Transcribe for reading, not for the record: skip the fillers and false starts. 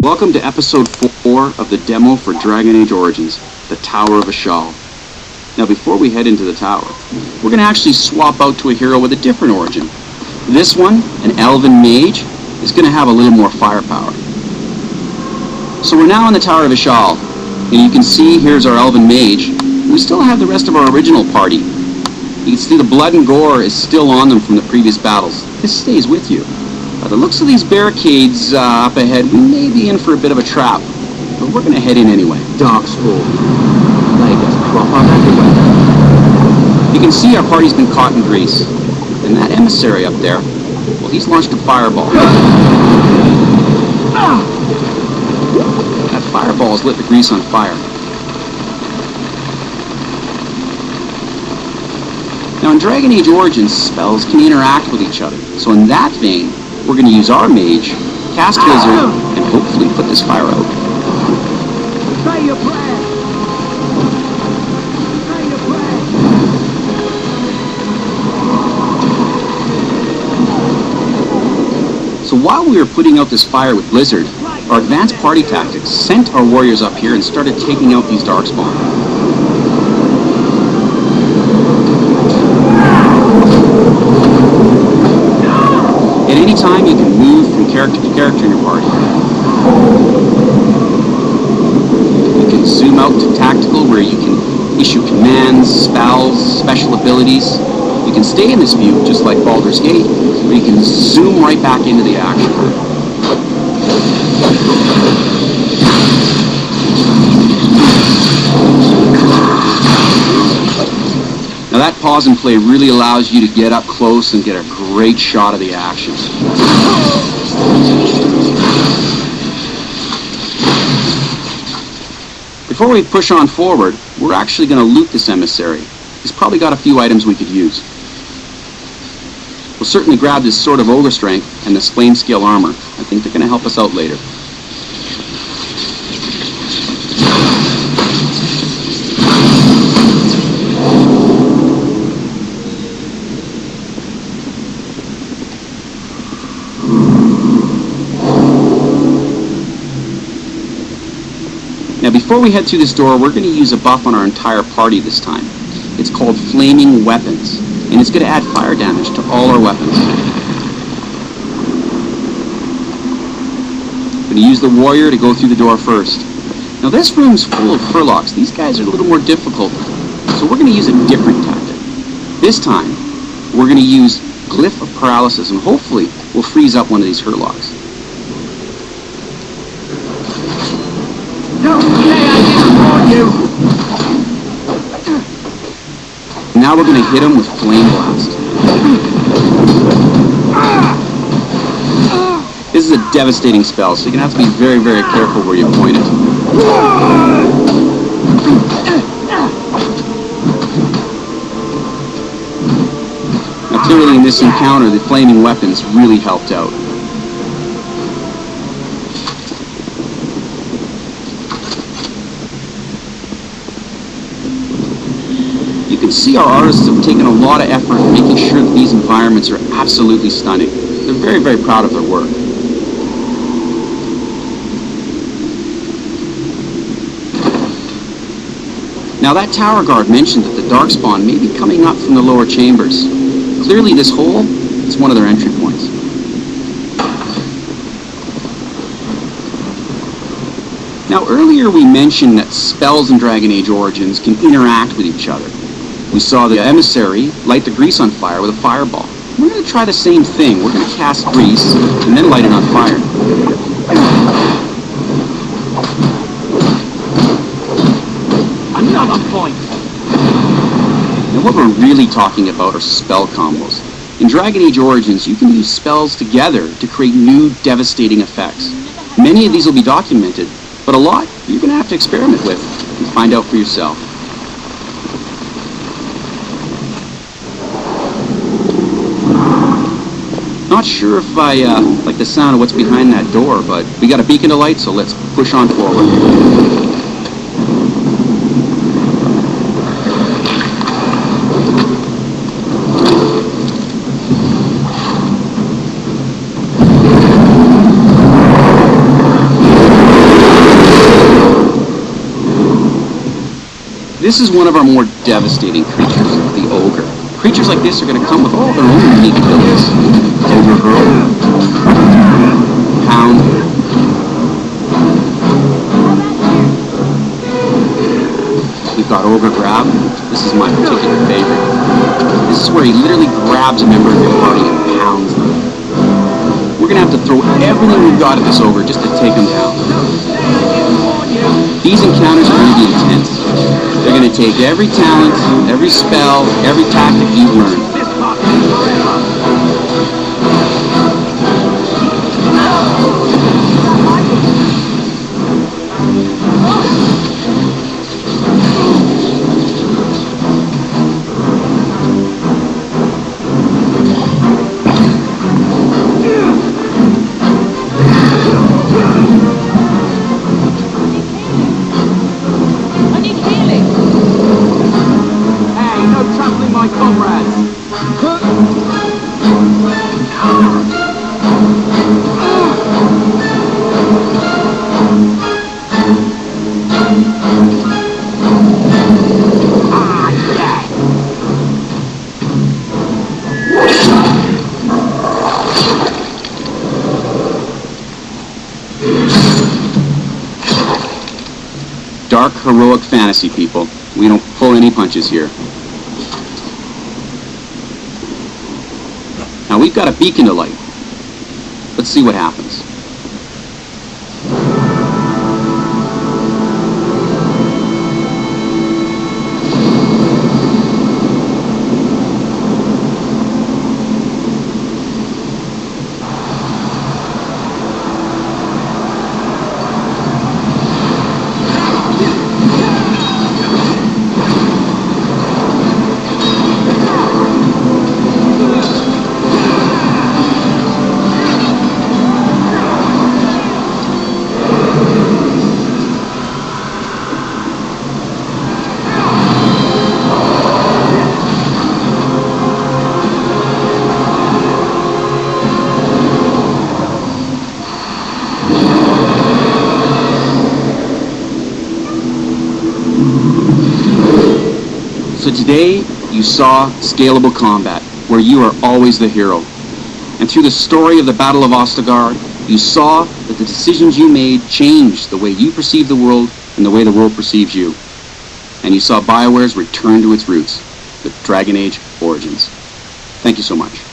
Welcome to episode 4 of the demo for Dragon Age Origins, the Tower of Ashal. Now before we head into the tower, we're going to actually swap out to a hero with a different origin. This one, an Elven Mage, is going to have a little more firepower. So we're now in the Tower of Ashal, and you can see here's our Elven Mage. We still have the rest of our original party. You can see the blood and gore is still on them from the previous battles. This stays with you. By the looks of these barricades up ahead, we may be in for a bit of a trap, but we're going to head in anyway. Darkspawn. Like a crop up everywhere. You can see our party's been caught in grease, and that emissary up there, well, he's launched a fireball. That fireball has lit the grease on fire. Now in Dragon Age Origins, spells can interact with each other, so in that vein, we're going to use our mage, cast Blizzard, and hopefully put this fire out. Say your prayer. Say your prayer. So while we were putting out this fire with Blizzard, our advanced party tactics sent our warriors up here and started taking out these Darkspawn. At any time, you can move from character to character in your party. You can zoom out to tactical, where you can issue commands, spells, special abilities. You can stay in this view, just like Baldur's Gate, where you can zoom right back into the action. Now that pause and play really allows you to get up close and get a great shot of the action. Before we push on forward, we're actually going to loot this emissary. He's probably got a few items we could use. We'll certainly grab this Sword of Ogre Strength and this Flame Scale armor. I think they're going to help us out later. Now before we head through this door, we're going to use a buff on our entire party this time. It's called Flaming Weapons, and it's going to add fire damage to all our weapons. I'm going to use the warrior to go through the door first. Now this room's full of Furlocks. These guys are a little more difficult, so we're going to use a different tactic. This time, we're going to use Glyph of Paralysis, and hopefully we'll freeze up one of these Furlocks. Don't say I didn't warn you. Now we're going to hit him with Flame Blast. This is a devastating spell, so you're going to have to be very, very careful where you point it. Now clearly in this encounter, the flaming weapons really helped out. You can see our artists have taken a lot of effort in making sure that these environments are absolutely stunning. They're very, very proud of their work. Now that tower guard mentioned that the Darkspawn may be coming up from the lower chambers. Clearly this hole is one of their entry points. Now earlier we mentioned that spells in Dragon Age Origins can interact with each other. We saw the emissary light the grease on fire with a fireball. We're going to try the same thing. We're going to cast grease and then light it on fire. Another point. Now what we're really talking about are spell combos. In Dragon Age Origins, you can use spells together to create new devastating effects. Many of these will be documented, but a lot you're going to have to experiment with and find out for yourself. Not sure if I like the sound of what's behind that door, but we got a beacon of light, so let's push on forward. This is one of our more devastating creatures, the ogre. Creatures like this are going to come with all their own capabilities. Ogre hurl, pound, we've got ogre grab. This is my particular favorite. This is where he literally grabs a member of your party and pounds them. We're going to have to throw everything we've got at this ogre just to take him down. These encounters are going to be intense. They're going to take every talent, every spell, every tactic you've learned. My comrades! Dark, heroic fantasy, people. We don't pull any punches here. Now we've got a beacon to light. Let's see what happens. So today, you saw scalable combat, where you are always the hero. And through the story of the Battle of Ostagard, you saw that the decisions you made changed the way you perceive the world and the way the world perceives you. And you saw BioWare's return to its roots, with Dragon Age Origins. Thank you so much.